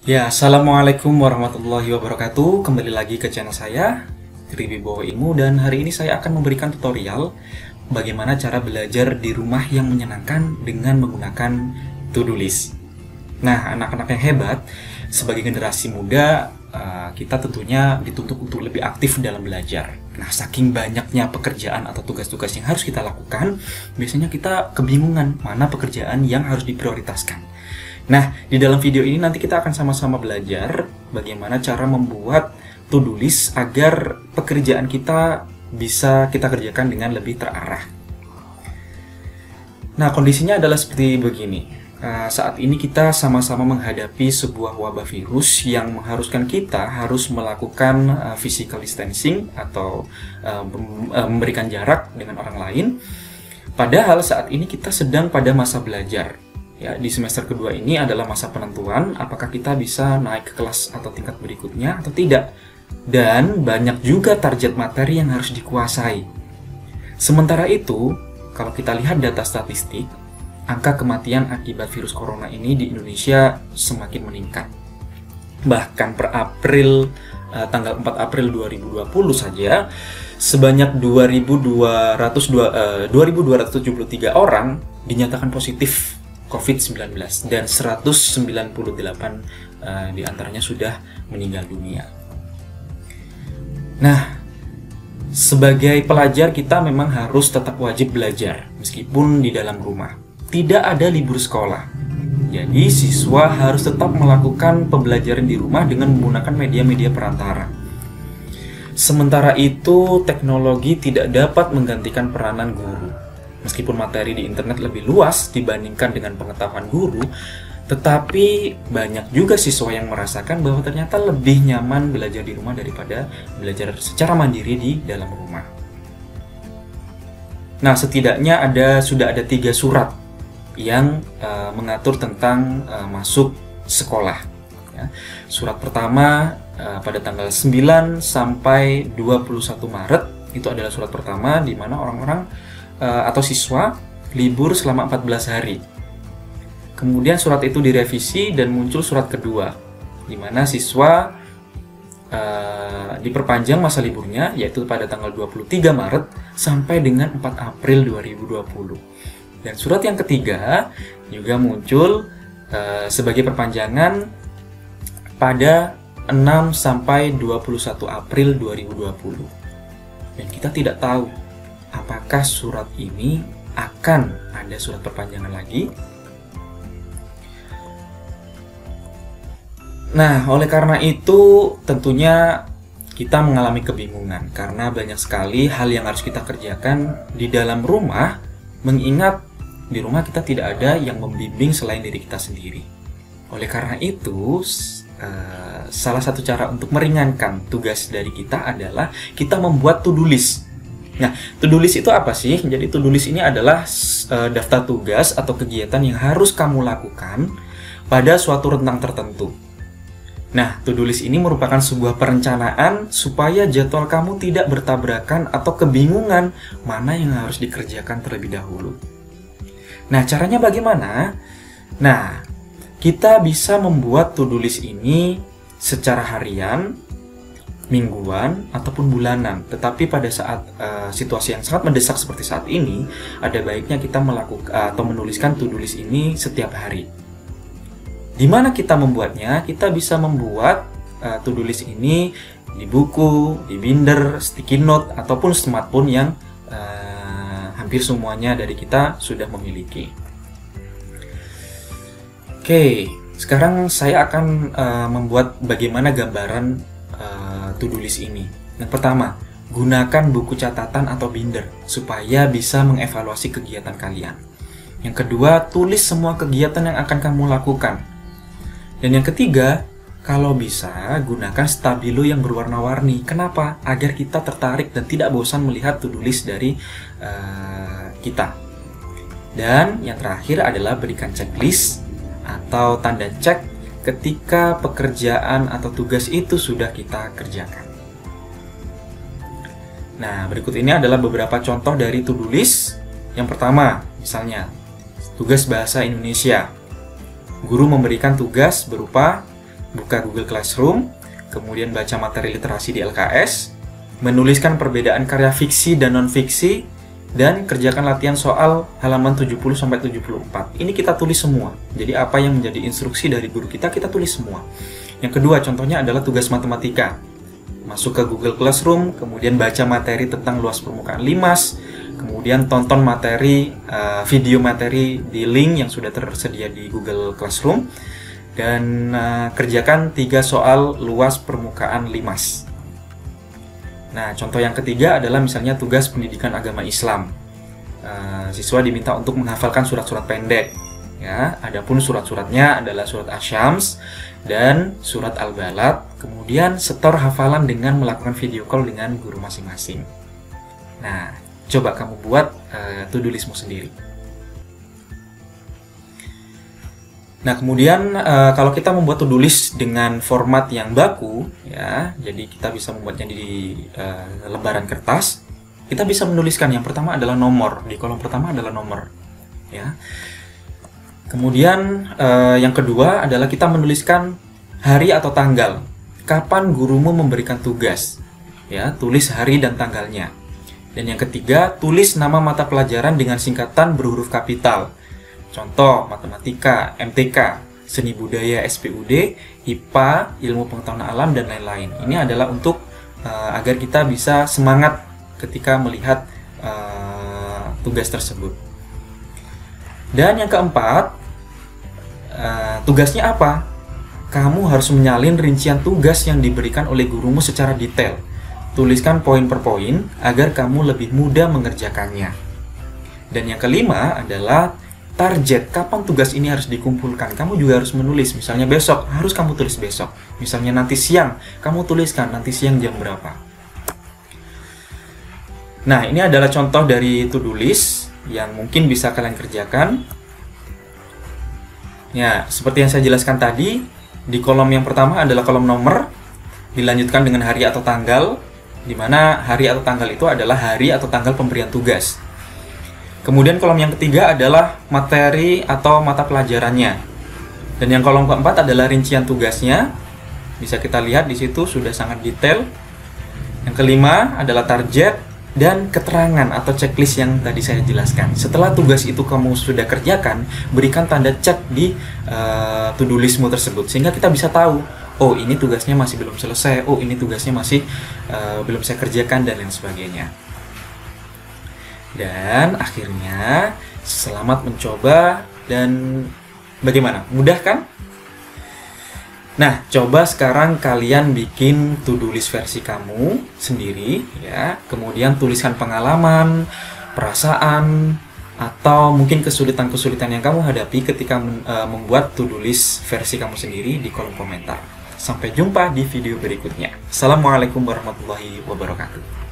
Ya, Assalamualaikum warahmatullahi wabarakatuh. Kembali lagi ke channel saya, Triwibowo Ilmu, dan hari ini saya akan memberikan tutorial bagaimana cara belajar di rumah yang menyenangkan dengan menggunakan to-do list. Nah, anak-anak yang hebat, sebagai generasi muda, kita tentunya dituntut untuk lebih aktif dalam belajar. Nah, saking banyaknya pekerjaan atau tugas-tugas yang harus kita lakukan, biasanya kita kebingungan mana pekerjaan yang harus diprioritaskan. Nah, di dalam video ini nanti kita akan sama-sama belajar bagaimana cara membuat to-do list agar pekerjaan kita bisa kita kerjakan dengan lebih terarah. Nah, kondisinya adalah seperti begini. Saat ini kita sama-sama menghadapi sebuah wabah virus yang mengharuskan kita harus melakukan physical distancing atau memberikan jarak dengan orang lain. Padahal saat ini kita sedang pada masa belajar. Ya, di semester kedua ini adalah masa penentuan apakah kita bisa naik ke kelas atau tingkat berikutnya atau tidak. Dan banyak juga target materi yang harus dikuasai. Sementara itu, kalau kita lihat data statistik, angka kematian akibat virus corona ini di Indonesia semakin meningkat. Bahkan per April, tanggal 4 April 2020 saja, sebanyak 2.273 orang dinyatakan positif COVID-19 dan 198 diantaranya sudah meninggal dunia. Nah, sebagai pelajar kita memang harus tetap wajib belajar meskipun di dalam rumah. Tidak ada libur sekolah. Jadi siswa harus tetap melakukan pembelajaran di rumah dengan menggunakan media-media perantara. Sementara itu, teknologi tidak dapat menggantikan peranan guru. Meskipun materi di internet lebih luas dibandingkan dengan pengetahuan guru, tetapi banyak juga siswa yang merasakan bahwa ternyata lebih nyaman belajar di rumah daripada belajar secara mandiri di dalam rumah. Nah, setidaknya sudah ada 3 surat yang mengatur tentang masuk sekolah. Ya. Surat pertama pada tanggal 9 sampai 21 Maret, itu adalah surat pertama di mana orang-orang atau siswa libur selama 14 hari. Kemudian surat itu direvisi dan muncul surat kedua, di mana siswa diperpanjang masa liburnya, yaitu pada tanggal 23 Maret sampai dengan 4 April 2020. Dan surat yang ketiga juga muncul sebagai perpanjangan pada 6 sampai 21 April 2020. Dan kita tidak tahu apakah surat ini akan ada surat perpanjangan lagi. Nah, oleh karena itu tentunya kita mengalami kebingungan karena banyak sekali hal yang harus kita kerjakan di dalam rumah, mengingat di rumah kita tidak ada yang membimbing selain diri kita sendiri. Oleh karena itu, salah satu cara untuk meringankan tugas dari kita adalah kita membuat to-do list. Nah, to-do list itu apa sih? Jadi to-do list ini adalah daftar tugas atau kegiatan yang harus kamu lakukan pada suatu rentang tertentu. Nah, to-do list ini merupakan sebuah perencanaan supaya jadwal kamu tidak bertabrakan atau kebingungan mana yang harus dikerjakan terlebih dahulu. Nah, caranya bagaimana? Nah, kita bisa membuat to-do list ini secara harian, mingguan, ataupun bulanan. Tetapi pada saat situasi yang sangat mendesak seperti saat ini, ada baiknya kita melakukan atau menuliskan to-do list ini setiap hari. Di mana kita membuatnya? Kita bisa membuat to-do list ini di buku, di binder, sticky note, ataupun smartphone yang hampir semuanya dari kita sudah memiliki. Oke, sekarang saya akan membuat bagaimana gambaran to-do list ini. Yang pertama, gunakan buku catatan atau binder supaya bisa mengevaluasi kegiatan kalian. Yang kedua, tulis semua kegiatan yang akan kamu lakukan. Dan yang ketiga, kalau bisa gunakan stabilo yang berwarna-warni. Kenapa? Agar kita tertarik dan tidak bosan melihat to-do list dari kita. Dan yang terakhir adalah berikan checklist atau tanda cek ketika pekerjaan atau tugas itu sudah kita kerjakan. Nah, berikut ini adalah beberapa contoh dari to-do list. Yang pertama, misalnya, tugas bahasa Indonesia. Guru memberikan tugas berupa buka Google Classroom, kemudian baca materi literasi di LKS, menuliskan perbedaan karya fiksi dan non-fiksi, dan kerjakan latihan soal halaman 70-74. Ini kita tulis semua. Jadi apa yang menjadi instruksi dari guru kita tulis semua. Yang kedua contohnya adalah tugas matematika. Masuk ke Google Classroom, kemudian baca materi tentang luas permukaan limas, kemudian tonton materi, video materi di link yang sudah tersedia di Google Classroom, dan kerjakan 3 soal luas permukaan limas. Nah, contoh yang ketiga adalah misalnya tugas pendidikan agama Islam. Siswa diminta untuk menghafalkan surat-surat pendek. Ya, adapun surat-suratnya adalah surat Asy-Syams dan surat Al-Balad. Kemudian setor hafalan dengan melakukan video call dengan guru masing-masing. Nah, coba kamu buat to-do listmu sendiri. Nah, kemudian kalau kita membuat to-do list dengan format yang baku, ya, jadi kita bisa membuatnya di lembaran kertas. Kita bisa menuliskan yang pertama adalah nomor, di kolom pertama adalah nomor, ya. Kemudian yang kedua adalah kita menuliskan hari atau tanggal, kapan gurumu memberikan tugas, ya, tulis hari dan tanggalnya. Dan yang ketiga, tulis nama mata pelajaran dengan singkatan berhuruf kapital. Contoh, matematika, MTK, seni budaya, SPUD, IPA, ilmu pengetahuan alam, dan lain-lain. Ini adalah untuk agar kita bisa semangat ketika melihat tugas tersebut. Dan yang keempat, tugasnya apa? Kamu harus menyalin rincian tugas yang diberikan oleh gurumu secara detail. Tuliskan poin per poin agar kamu lebih mudah mengerjakannya. Dan yang kelima adalah target, kapan tugas ini harus dikumpulkan. Kamu juga harus menulis, misalnya besok, harus kamu tulis besok. Misalnya nanti siang, kamu tuliskan nanti siang jam berapa. Nah, ini adalah contoh dari to-do list yang mungkin bisa kalian kerjakan. Ya, seperti yang saya jelaskan tadi, di kolom yang pertama adalah kolom nomor, dilanjutkan dengan hari atau tanggal, di mana hari atau tanggal itu adalah hari atau tanggal pemberian tugas. Kemudian kolom yang ketiga adalah materi atau mata pelajarannya. Dan yang kolom keempat adalah rincian tugasnya. Bisa kita lihat di situ sudah sangat detail. Yang kelima adalah target dan keterangan atau checklist yang tadi saya jelaskan. Setelah tugas itu kamu sudah kerjakan, berikan tanda cek di to-do listmu tersebut sehingga kita bisa tahu, oh ini tugasnya masih belum selesai, oh ini tugasnya masih belum saya kerjakan, dan lain sebagainya. Dan akhirnya selamat mencoba. Dan bagaimana? Mudah kan? Nah, coba sekarang kalian bikin to-do list versi kamu sendiri, ya. Kemudian tuliskan pengalaman, perasaan, atau mungkin kesulitan-kesulitan yang kamu hadapi ketika membuat to-do list versi kamu sendiri di kolom komentar. Sampai jumpa di video berikutnya. Assalamualaikum warahmatullahi wabarakatuh.